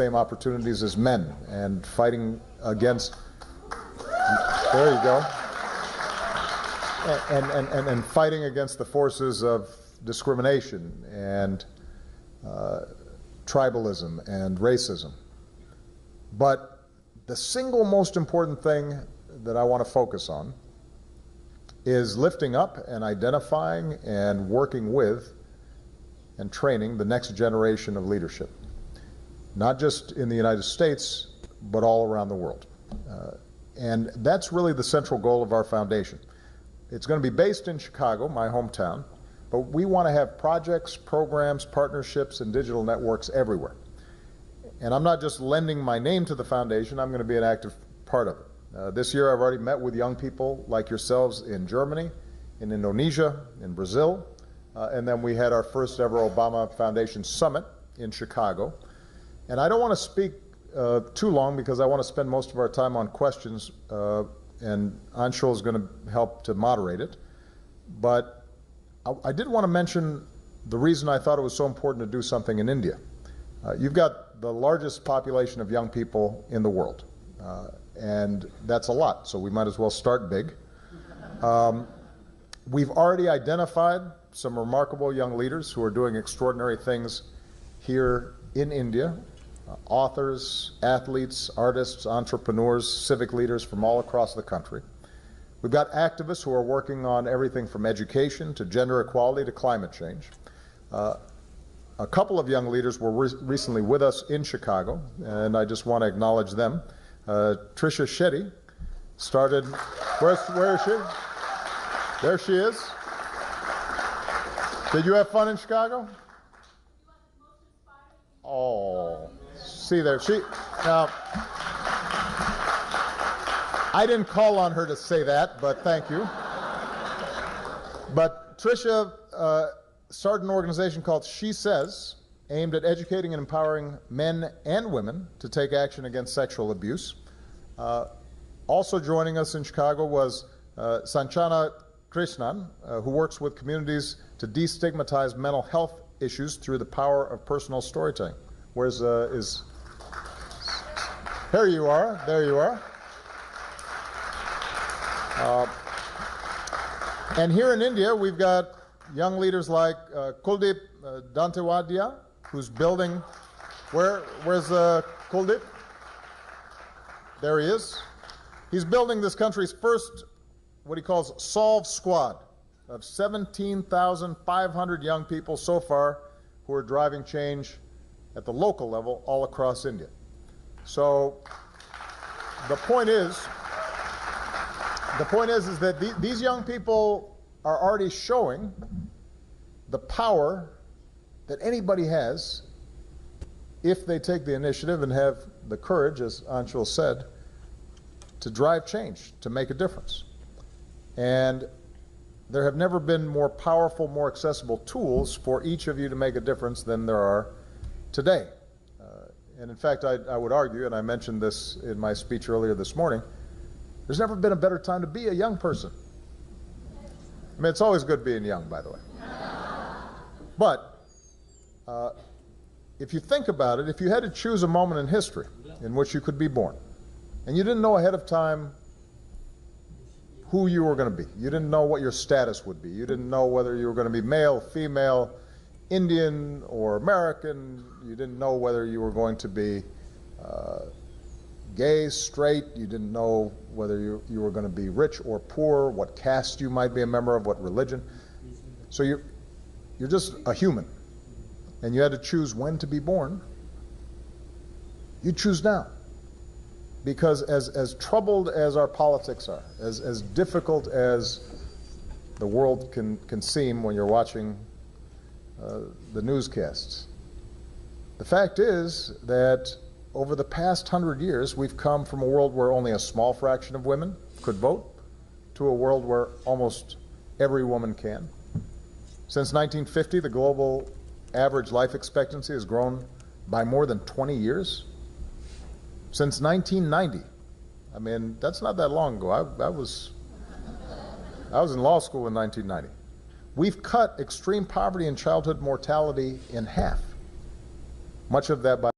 same opportunities as men and fighting against, there you go, and fighting against the forces of discrimination and tribalism and racism. But the single most important thing that I want to focus on is lifting up and identifying and working with and training the next generation of leadership, not just in the United States, but all around the world. And that's really the central goal of our foundation. It's going to be based in Chicago, my hometown, but we want to have projects, programs, partnerships, and digital networks everywhere. And I'm not just lending my name to the foundation, I'm going to be an active part of it. This year I've already met with young people like yourselves in Germany, in Indonesia, in Brazil, and then we had our first ever Obama Foundation Summit in Chicago. And I don't want to speak too long because I want to spend most of our time on questions, and Anshul is going to help to moderate it. But I did want to mention the reason I thought it was so important to do something in India. You've got the largest population of young people in the world, and that's a lot, so we might as well start big. We've already identified some remarkable young leaders who are doing extraordinary things here in India. Authors, athletes, artists, entrepreneurs, civic leaders from all across the country. We've got activists who are working on everything from education to gender equality to climate change. A couple of young leaders were recently with us in Chicago, and I just want to acknowledge them. Trisha Shetty started, where is she? There she is. Did you have fun in Chicago? Oh, see there, now, I didn't call on her to say that, but thank you. But Trisha started an organization called She Says, aimed at educating and empowering men and women to take action against sexual abuse. Also joining us in Chicago was Sanchana Krishnan, who works with communities to destigmatize mental health issues through the power of personal storytelling. Where's here you are, there you are. And here in India, we've got young leaders like Kuldeep Dantewadia, who's building, where's Kuldeep? There he is. He's building this country's first, what he calls Solve Squad, of 17,500 young people so far who are driving change at the local level all across India. So the point is that these young people are already showing the power that anybody has if they take the initiative and have the courage, as Anshul said, to drive change, to make a difference. And there have never been more powerful, more accessible tools for each of you to make a difference than there are today. And in fact, I would argue, and I mentioned this in my speech earlier this morning, there's never been a better time to be a young person. I mean, it's always good being young, by the way. But if you think about it, if you had to choose a moment in history in which you could be born, and you didn't know ahead of time who you were going to be, you didn't know what your status would be, you didn't know whether you were going to be male, female, Indian or American, you didn't know whether you were going to be gay, straight, you didn't know whether you were going to be rich or poor, what caste you might be a member of, what religion. So you're just a human, and you had to choose when to be born. You choose now. Because as troubled as our politics are, as difficult as the world can seem when you're watching the newscasts, the fact is that over the past 100 years, we've come from a world where only a small fraction of women could vote to a world where almost every woman can. Since 1950, the global average life expectancy has grown by more than 20 years. Since 1990, I mean, that's not that long ago. I was in law school in 1990. We've cut extreme poverty and childhood mortality in half, much of that by